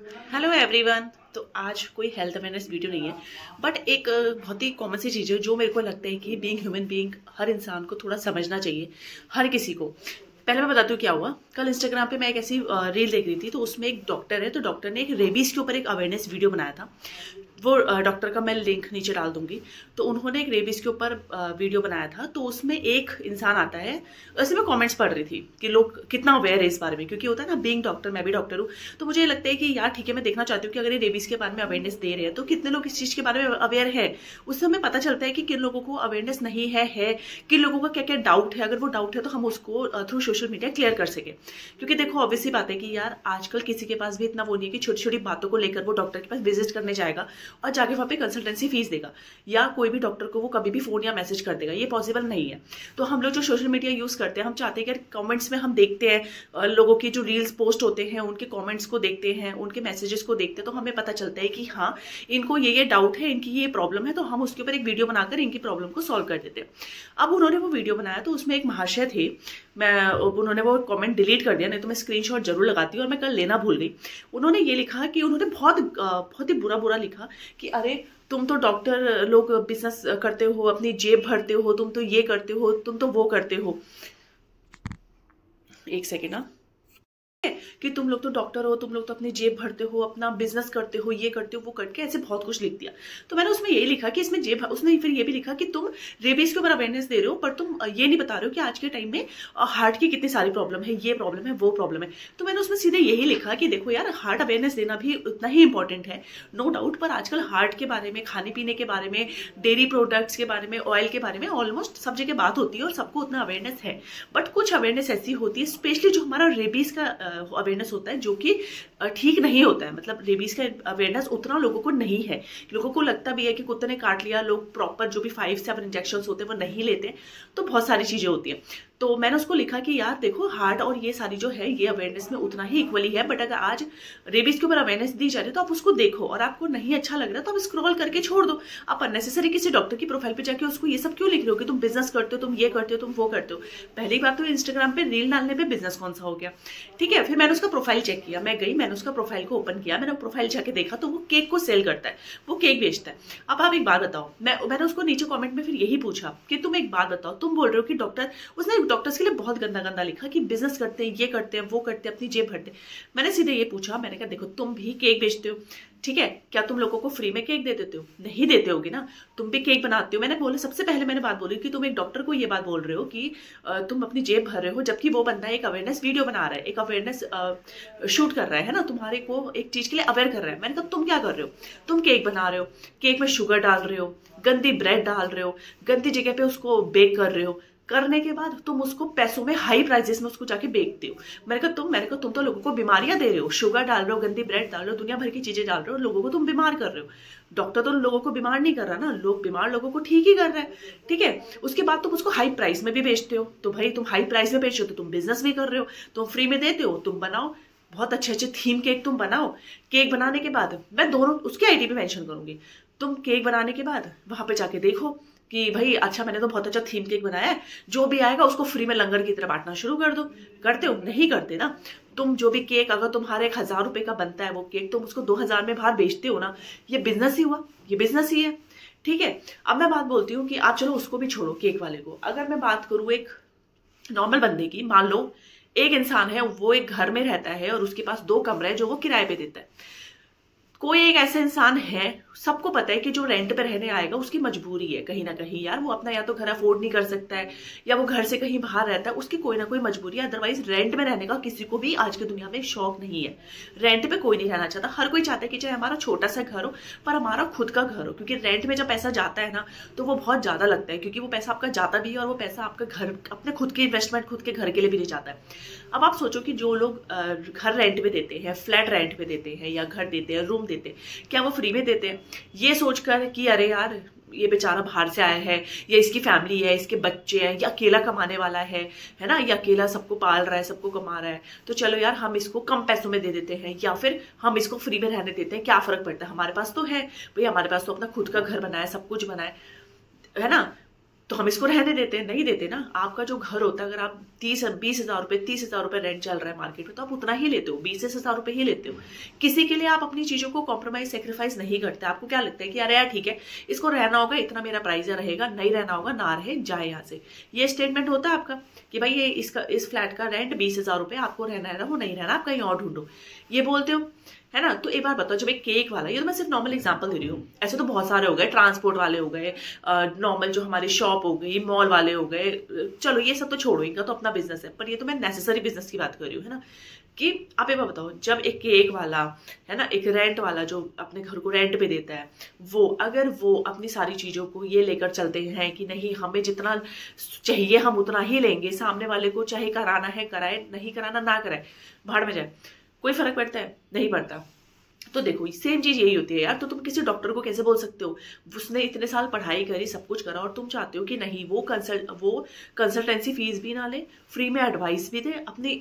Hello everyone. तो आज कोई हेल्थ अवेयरनेस वीडियो नहीं है, बट एक बहुत ही कॉमन सी चीज़ है जो मेरे को लगता है कि बीइंग ह्यूमन बीइंग हर इंसान को थोड़ा समझना चाहिए, हर किसी को। पहले मैं बताती हूँ क्या हुआ। कल इंस्टाग्राम पे मैं एक ऐसी रील देख रही थी, तो उसमें एक डॉक्टर है, तो डॉक्टर ने एक रेबीज के ऊपर एक अवेयरनेस वीडियो बनाया था। वो डॉक्टर का मैं लिंक नीचे डाल दूंगी। तो उन्होंने एक रेबीज के ऊपर वीडियो बनाया था, तो उसमें एक इंसान आता है। वैसे मैं कमेंट्स पढ़ रही थी कि लोग कितना अवेयर है इस बारे में, क्योंकि होता है ना, बीइंग डॉक्टर, मैं भी डॉक्टर हूँ, तो मुझे ये लगता है कि यार ठीक है, मैं देखना चाहती हूँ कि अगर ये रेबीज के बारे में अवेयरनेस दे रहे हैं तो कितने लोग इस चीज के बारे में अवेयर है। उससे हमें पता चलता है कि किन लोगों को अवेयरनेस नहीं है, किन लोगों का क्या क्या डाउट है। अगर वो डाउट है तो हम उसको थ्रू सोशल मीडिया क्लियर कर सके। क्योंकि देखो, ऑब्वियसली बात है कि यार आजकल किसी के पास भी इतना वो नहीं है कि छोटी छोटी बातों को लेकर वो डॉक्टर के पास विजिट करने जाएगा और जाके वहां पे कंसल्टेंसी फीस देगा, या कोई भी डॉक्टर को वो कभी भी फोन या मैसेज कर देगा। ये पॉसिबल नहीं है। तो हम लोग जो सोशल मीडिया यूज करते हैं, हम चाहते हैं कि कमेंट्स में हम देखते हैं लोगों की जो रील्स पोस्ट होते हैं, उनके कमेंट्स को देखते हैं, उनके मैसेजेस को देखते हैं, तो हमें पता चलता है कि हाँ, इनको ये डाउट है, इनकी ये प्रॉब्लम है, तो हम उसके ऊपर एक वीडियो बनाकर इनकी प्रॉब्लम को सॉल्व कर देते हैं। अब उन्होंने वो वीडियो बनाया, तो उसमें एक महाशय थे, उन्होंने वो कमेंट डिलीट कर दिया, नहीं तो मैं स्क्रीनशॉट जरूर लगाती हूँ, और मैं कल लेना भूल गई। उन्होंने ये लिखा कि उन्होंने बहुत ही बुरा लिखा कि अरे तुम तो डॉक्टर लोग बिजनेस करते हो, अपनी जेब भरते हो, तुम तो ये करते हो, तुम तो वो करते हो। एक सेकेंड ना, कि तुम लोग तो डॉक्टर हो, तुम लोग तो अपनी जेब भरते हो, अपना बिजनेस करते हो, ये करते हो, वो करके ऐसे बहुत कुछ लिख दिया। तो मैंने उसमें यही लिखा कि इसमें जेब, उसने फिर ये भी लिखा कि तुम रेबीज के ऊपर अवेयरनेस दे रहे हो, पर तुम ये नहीं बता रहे हो कि आज के टाइम में हार्ट की कितनी सारी प्रॉब्लम है, ये प्रॉब्लम है, वो प्रॉब्लम है। तो मैंने उसमें सीधे यही लिखा कि देखो यार, हार्ट अवेयरनेस देना भी उतना ही इंपॉर्टेंट है, नो डाउट, पर आजकल हार्ट के बारे में, खाने पीने के बारे में, डेयरी प्रोडक्ट्स के बारे में, ऑयल के बारे में ऑलमोस्ट सब जगह बात होती है और सबको उतना अवेयरनेस है। बट कुछ अवेयरनेस ऐसी होती है, स्पेशली जो हमारा रेबीज का अवेयरनेस होता है, जो कि ठीक नहीं होता है। मतलब रेबीज का अवेयरनेस उतना लोगों को नहीं है। लोगों को लगता भी है कि कुत्ते ने काट लिया, लोग प्रॉपर जो भी 5-7 इंजेक्शन होते हैं वो नहीं लेते, तो बहुत सारी चीजें होती है। तो मैंने उसको लिखा कि यार देखो, हार्ट और ये सारी जो है, ये अवेयरनेस में उतना ही इक्वली है, बट अगर आज रेबीज के ऊपर अवेयरनेस दी जा रही है तो आप उसको देखो, और आपको नहीं अच्छा लग रहा तो आप स्क्रॉल करके छोड़ दो। आप अननेसेसरी किसी डॉक्टर की प्रोफाइल पे जाके उसको ये सब क्यों लिख रहे हो कि तुम बिजनेस करते हो, तुम ये करते हो, तुम वो करते हो। पहली बात तो इंस्टाग्राम पे रील डालने पे बिजनेस कौन सा हो गया, ठीक है। फिर मैंने उसका प्रोफाइल चेक किया, मैं गई, मैंने उसका प्रोफाइल को ओपन किया, मैंने प्रोफाइल जाके देखा तो वो केक को सेल करता है, वो केक बेचता है। अब आप एक बात बताओ, मैंने उसको नीचे कमेंट में फिर यही पूछा कि तुम एक बात बताओ, तुम बोल रहे हो कि डॉक्टर, उसने डॉक्टर्स के लिए बहुत गंदा लिखा कि बिजनेस करते हैं, ये करते हैं, वो करते हैं, अपनी जेब भरते हैं। मैंने सीधे ये पूछा, मैंने कहा देखो, तुम भी केक बेचते हो, ठीक है, क्या तुम लोगों को फ्री में केक दे देते हो? नहीं देते होगे ना, तुम भी केक बनाते हो। मैंने बोला, सबसे पहले मैंने बात बोली कि तुम एक डॉक्टर को ये बात बोल रहे हो कि तुम अपनी जेब भर रहे हो, जबकि वो बंदा एक अवेयरनेस वीडियो बना रहा है, एक अवेयरनेस शूट कर रहा है ना, तुम्हारे को एक चीज के लिए अवेयर कर रहा है। मैंने कहा तुम क्या कर रहे हो? तुम केक बना रहे हो, केक में शुगर डाल रहे हो, गंदी ब्रेड डाल रहे हो, गंदी जगह पे उसको बेक कर रहे हो, करने के बाद तुम उसको पैसों में, हाई प्राइसेस में उसको जाके बेचते हो। मैंने कहा तुम तो लोगों को बीमारियां दे रहे हो, शुगर डाल रहे हो, गंदी ब्रेड डाल रहे हो, दुनिया भर की चीजें डाल रहे हो, लोगों को तुम बीमार कर रहे हो। डॉक्टर तो लोगों को बीमार नहीं कर रहा ना, लोग बीमार लोगों को ठीक ही कर रहा है, ठीक है। उसके बाद तुम उसको हाई प्राइस में भी बेचते हो, तो भाई तुम हाई प्राइस में बेच रहे हो तो तुम बिजनेस भी कर रहे हो, तुम फ्री में देते हो, तुम बनाओ बहुत अच्छे अच्छे थीम केक, तुम बनाओ। केक बनाने के बाद मैं दोनों उसके आईडी पे मेंशन करूंगी, तुम केक बनाने के बाद वहां पे जाके देखो कि भाई अच्छा, मैंने तो बहुत अच्छा थीम केक बनाया है, जो भी आएगा उसको फ्री में लंगर की तरह बांटना शुरू कर दो। करते हो? नहीं करते ना। तुम जो भी केक, अगर तुम्हारे 1000 रुपए का बनता है वो केक, तुम उसको 2000 में बाहर बेचते हो ना, ये बिजनेस ही हुआ, ये बिजनेस ही है, ठीक है। अब मैं बात बोलती हूँ कि आप चलो उसको भी छोड़ो, केक वाले को, अगर मैं बात करूँ एक नॉर्मल बंदे की, मान लो एक इंसान है, वो एक घर में रहता है और उसके पास 2 कमरे हैं जो वो किराए पे देता है। कोई एक ऐसा इंसान है, सबको पता है कि जो रेंट पे रहने आएगा उसकी मजबूरी है कहीं ना कहीं, यार वो अपना या तो घर अफोर्ड नहीं कर सकता है, या वो घर से कहीं बाहर रहता है, उसकी कोई ना कोई मजबूरी है। अदरवाइज रेंट में रहने का किसी को भी आज की दुनिया में शौक नहीं है। रेंट पे कोई नहीं रहना चाहता, हर कोई चाहता है कि चाहे हमारा छोटा सा घर हो पर हमारा खुद का घर हो, क्योंकि रेंट में जब पैसा जाता है ना तो वो बहुत ज्यादा लगता है, क्योंकि वो पैसा आपका जाता भी है और वो पैसा आपका घर, अपने खुद के इन्वेस्टमेंट, खुद के घर के लिए भी नहीं जाता है। अब आप सोचो कि जो लोग घर रेंट पे देते हैं, फ्लैट रेंट पे देते हैं, या घर देते हैं, रूम देते हैं, क्या वो फ्री में देते हैं? ये सोचकर कि अरे यार, ये बेचारा बाहर से आया है, या इसकी फैमिली है, इसके बच्चे हैं, या अकेला कमाने वाला है ना, या अकेला सबको पाल रहा है, सबको कमा रहा है, तो चलो यार हम इसको कम पैसों में दे देते हैं, या फिर हम इसको फ्री में रहने देते हैं, क्या फर्क पड़ता है, हमारे पास तो है भाई, हमारे पास तो अपना खुद का घर बनाया, सब कुछ बनाया है ना। तो हम इसको रहने देते हैं? नहीं देते ना। आपका जो घर होता है, अगर आप 20,000 रुपए 30,000 रुपए रेंट चल रहा है मार्केट में, तो आप उतना ही लेते हो, 20,000 रुपए ही लेते हो। किसी के लिए आप अपनी चीजों को कॉम्प्रोमाइज सेक्रीफाइस नहीं करते। आपको क्या लगता है कि अरे यार ठीक है, इसको रहना होगा, इतना मेरा प्राइस रहेगा, नहीं रहना होगा ना रहे, जाए यहाँ से। ये स्टेटमेंट होता है आपका कि भाई ये इस फ्लैट का रेंट 20,000 रुपए, आपको रहना है रहो, नहीं रहना आप कहीं और ढूंढो, ये बोलते हो, है ना। तो एक बार बताओ, जब एक केक वाला, ये तो मैं सिर्फ नॉर्मल एग्जांपल दे रही हूँ, ऐसे तो बहुत सारे हो गए, ट्रांसपोर्ट वाले हो गए, नॉर्मल जो हमारी शॉप हो गई, मॉल वाले हो गए, चलो ये सब तो छोड़ो, इनका तो अपना बिजनेस है, पर ये तो मैं नेसेसरी बिजनेस की बात कर रही हूँ, है ना। कि आप एक बार बताओ, जब एक केक वाला, है ना, एक रेंट वाला जो अपने घर को रेंट पे देता है, वो अगर वो अपनी सारी चीजों को ये लेकर चलते हैं कि नहीं हमें जितना चाहिए हम उतना ही लेंगे, सामने वाले को चाहे कराना है कराए, नहीं कराना ना कराए, भाड़ में जाए, कोई फर्क पड़ता है? नहीं पड़ता। तो देखो सेम चीज यही होती है यार। तो तुम किसी डॉक्टर को कैसे बोल सकते हो, उसने इतने साल पढ़ाई करी, सब कुछ करा, और तुम चाहते हो कि नहीं वो कंसल्टेंसी फीस भी ना ले, फ्री में एडवाइस भी दे,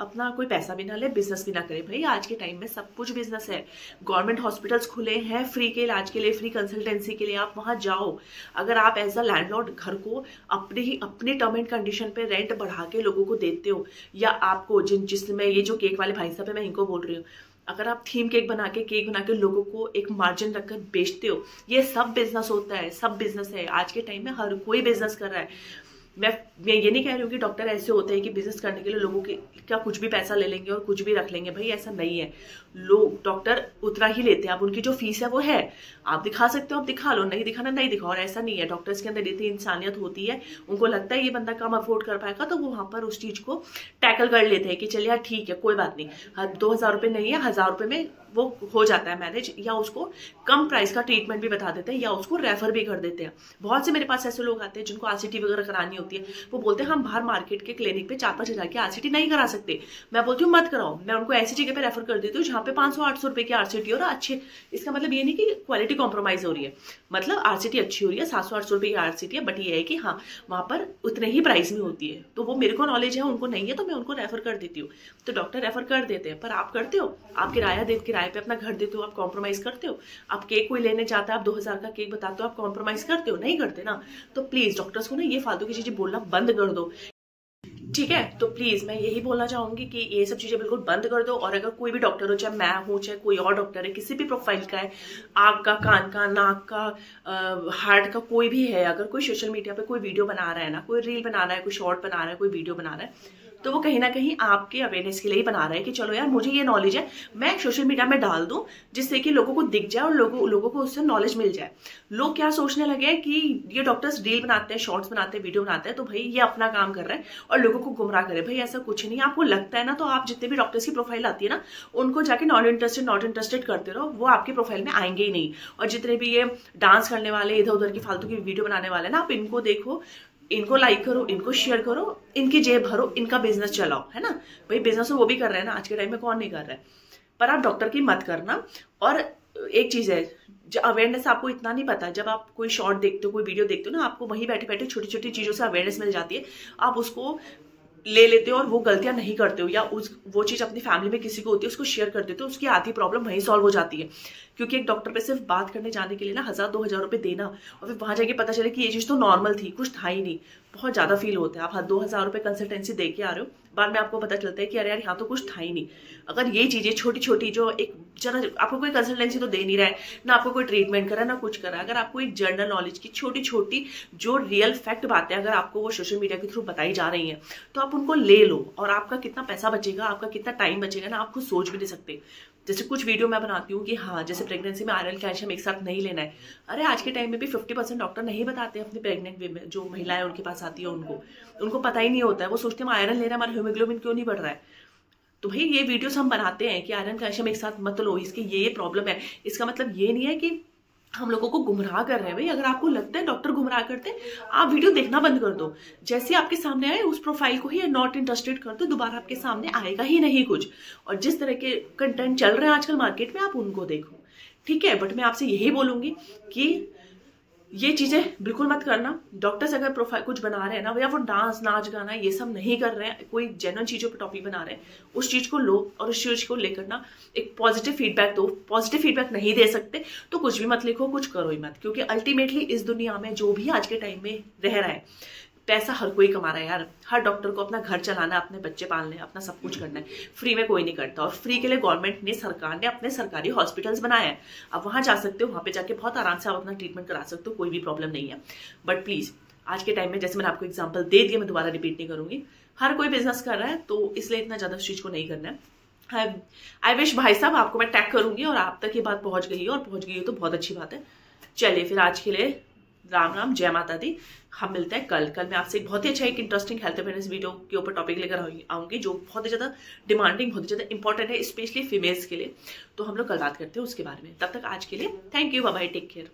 अपना कोई पैसा भी ना ले, बिजनेस भी ना करे। भाई आज के टाइम में सब कुछ बिजनेस है। गवर्नमेंट हॉस्पिटल्स खुले हैं फ्री के इलाज के लिए, फ्री कंसल्टेंसी के लिए, आप वहां जाओ। अगर आप एज अ लैंडलॉर्ड घर को अपनी टर्म एंड कंडीशन पे रेंट बढ़ा के लोगों को देते हो, या आपको जिसमें ये जो केक वाले भाई साहब है, मैं इनको बोल रही हूँ, अगर आप थीम केक बना के लोगों को एक मार्जिन रखकर बेचते हो, ये सब बिजनेस होता है, सब बिजनेस है। आज के टाइम में हर कोई बिजनेस कर रहा है। मैं ये नहीं कह रही हूँ कि डॉक्टर ऐसे होते हैं कि बिजनेस करने के लिए लोगों के क्या कुछ भी पैसा ले लेंगे और कुछ भी रख लेंगे। भाई ऐसा नहीं है। लोग डॉक्टर उतना ही लेते हैं। अब उनकी जो फीस है वो है, आप दिखा सकते हो आप दिखा लो, नहीं दिखाना नहीं दिखाओ। और ऐसा नहीं है, डॉक्टर्स के अंदर इतनी इंसानियत होती है, उनको लगता है ये बंदा कम अफोर्ड कर पाएगा, तो वो वहां पर उस चीज को टैकल कर लेते हैं कि चलिए यार ठीक है कोई बात नहीं, 2,000 रुपये नहीं है, 1,000 रुपये में वो हो जाता है मैनेज, या उसको कम प्राइस का ट्रीटमेंट भी बता देते हैं, या उसको रेफर भी कर देते हैं। बहुत से मेरे पास ऐसे लोग आते हैं जिनको आरसीटी वगैरह करानी होती है, वो बोलते हैं हम बाहर मार्केट के क्लिनिक पे 4-5 हजार की आरसीटी नहीं करा सकते। मैं बोलती हूँ मत कराओ, मैं उनको ऐसी जगह पे रेफर कर देती हूँ जहाँ पे 500-800 रुपए की आरसीटी और अच्छे, इसका मतलब ये नहीं कि क्वालिटी कॉम्प्रोमाइज हो रही है, मतलब आरसीटी अच्छी हो रही है, 700-800 रुपए की आरसीटी है, बट ये है कि हाँ वहां पर उतने ही प्राइस में होती है। तो वो मेरे को नॉलेज है, उनको नहीं है, तो मैं उनको रेफर कर देती हूँ। तो डॉक्टर रेफर कर देते हैं। पर आप करते हो, आप किराए पे अपना घर देते हो, आप कॉम्प्रोमाइज करते हो? आप केक कोई लेने चाहता है, आप 2,000 का केक बताते हो, आप कॉम्प्रोमाइज करते हो? नहीं करते ना। तो प्लीज डॉक्टर्स को ना ये फालतू की चीजें बोलना बंद कर दो, ठीक है। तो प्लीज मैं यही बोलना चाहूंगी कि ये सब चीजें बिल्कुल बंद कर दो। और अगर कोई भी डॉक्टर हो, चाहे मैं हूं चाहे कोई और डॉक्टर है, किसी भी प्रोफाइल का है, आंख का, कान का, नाक का, हार्ट का, कोई भी है, अगर कोई सोशल मीडिया पे कोई वीडियो बना रहा है ना, कोई रील बना रहा है, कोई शॉर्ट बना रहा है, कोई वीडियो बना रहा है, तो वो कहीं ना कहीं आपके अवेयरनेस के लिए ही बना रहा है कि चलो यार मुझे ये नॉलेज है, मैं सोशल मीडिया में डाल दूं जिससे कि लोगों को दिख जाए और लोगों को उससे नॉलेज मिल जाए। लोग क्या सोचने लगे हैं कि ये डॉक्टर्स रील बनाते हैं, शॉर्ट्स बनाते हैं, वीडियो बनाते हैं, तो भाई ये अपना काम कर रहा है और लोगों को गुमराह करे। भाई ऐसा कुछ नहीं। आपको लगता है ना, तो आप जितने भी डॉक्टर्स की प्रोफाइल आती है ना, उनको जाके नॉट इंटरेस्टेड करते रहो, वो आपकी प्रोफाइल में आएंगे ही नहीं। और जितने भी ये डांस करने वाले, इधर उधर की फालतू की वीडियो बनाने वाले ना, आप इनको देखो, इनको लाइक करो, इनको शेयर करो, इनकी जेब भरो, इनका बिजनेस चलाओ, है ना। भाई बिजनेस तो वो भी कर रहे हैं ना, आज के टाइम में कौन नहीं कर रहा है। पर आप डॉक्टर की मत करना। और एक चीज है, जो अवेयरनेस आपको इतना नहीं पता, जब आप कोई शॉर्ट देखते हो, कोई वीडियो देखते हो ना, आपको वहीं बैठे बैठे छोटी छोटी चीजों से अवेयरनेस मिल जाती है, आप उसको ले लेते हो और वो गलतियां नहीं करते हो, या वो चीज अपनी फैमिली में किसी को होती है उसको शेयर कर देते हो, उसकी आधी प्रॉब्लम वहीं सॉल्व हो जाती है। क्योंकि एक डॉक्टर पे सिर्फ बात करने जाने के लिए ना 1,000-2,000 रुपए देना, और फिर वहां जाके पता चले कि ये चीज तो नॉर्मल थी, कुछ था ही नहीं, बहुत ज्यादा फील होता है। आप 2,000 रुपए कंसल्टेंसी दे के आ रहे हो, बाद में आपको पता चलता है कि अरे यार यहाँ तो कुछ था ही नहीं। अगर ये चीजें छोटी छोटी, जो एक जरा आपको कोई कंसल्टेंसी तो दे नहीं रहा है ना, आपको कोई ट्रीटमेंट करा ना कुछ करा, अगर आपको एक जनरल नॉलेज की छोटी छोटी जो रियल फैक्ट बातें अगर आपको वो सोशल मीडिया के थ्रू बताई जा रही हैं, तो आप उनको ले लो। और आपका कितना पैसा बचेगा, आपका कितना टाइम बचेगा ना, आप खुद सोच भी नहीं सकते। जैसे कुछ वीडियो मैं बनाती हूँ कि हाँ जैसे प्रेगनेंसी में आयरन कैल्शियम एक साथ नहीं लेना है। अरे आज के टाइम में भी 50% डॉक्टर नहीं बताते अपने प्रेग्नेंट जो महिलाएं उनके पास आती है उनको पता ही नहीं होता है। वो सोचते हैं आयरन ले रहा है, हमारा हीमोग्लोबिन क्यों नहीं बढ़ रहा है। तो भाई ये वीडियोस हम बनाते हैं कि आयरन कैल्शियम एक साथ मत लो, इसकी ये प्रॉब्लम है। इसका मतलब ये नहीं है कि हम लोगों को गुमराह कर रहे हैं। भाई अगर आपको लगता है डॉक्टर गुमराह करते हैं, आप वीडियो देखना बंद कर दो। जैसे आपके सामने आए उस प्रोफाइल को ही नॉट इंटरेस्टेड कर दो, दोबारा आपके सामने आएगा ही नहीं कुछ। और जिस तरह के कंटेंट चल रहे हैं आजकल मार्केट में, आप उनको देखो, ठीक है। बट मैं आपसे यही बोलूंगी कि ये चीजें बिल्कुल मत करना। डॉक्टर्स अगर प्रोफाइल कुछ बना रहे हैं ना, या वो डांस नाच गाना ये सब नहीं कर रहे हैं, कोई जेन्युइन चीजों पर टॉपिक बना रहे हैं, उस चीज को लो और उस चीज को लेकर ना एक पॉजिटिव फीडबैक दो। पॉजिटिव फीडबैक नहीं दे सकते तो कुछ भी मत लिखो, कुछ करो ही मत। क्योंकि अल्टीमेटली इस दुनिया में जो भी आज के टाइम में रह रहा है, पैसा हर कोई कमा रहा है यार, हर डॉक्टर को अपना घर चलाना है, अपने बच्चे पालने हैं, अपना सब कुछ करना है, फ्री में कोई नहीं करता। और फ्री के लिए गवर्नमेंट ने, सरकार ने अपने सरकारी हॉस्पिटल्स बनाए हैं, आप वहां जा सकते हो, वहां पे जाके बहुत आराम से आप अपना ट्रीटमेंट करा सकते हो, कोई भी प्रॉब्लम नहीं है। बट प्लीज आज के टाइम में, जैसे मैंने आपको एग्जाम्पल दे दिया, मैं दोबारा रिपीट नहीं करूंगी, हर कोई बिजनेस कर रहा है, तो इसलिए इतना ज्यादा उस चीज को नहीं करना है। आई विश भाई साहब आपको मैं टैग करूंगी और आप तक ये बात पहुंच गई है, और पहुंच गई है तो बहुत अच्छी बात है। चलिए फिर आज के लिए राम राम, जय माता दी। हम मिलते हैं कल मैं आपसे एक बहुत ही अच्छा, एक इंटरेस्टिंग हेल्थ अवेयरनेस वीडियो के ऊपर टॉपिक लेकर आऊंगी, जो बहुत ही ज्यादा डिमांडिंग, बहुत ही ज्यादा इंपॉर्टेंट है, स्पेशली फीमेल्स के लिए। तो हम लोग कल बात करते हैं उसके बारे में। तब तक आज के लिए thank you, bye bye, take care.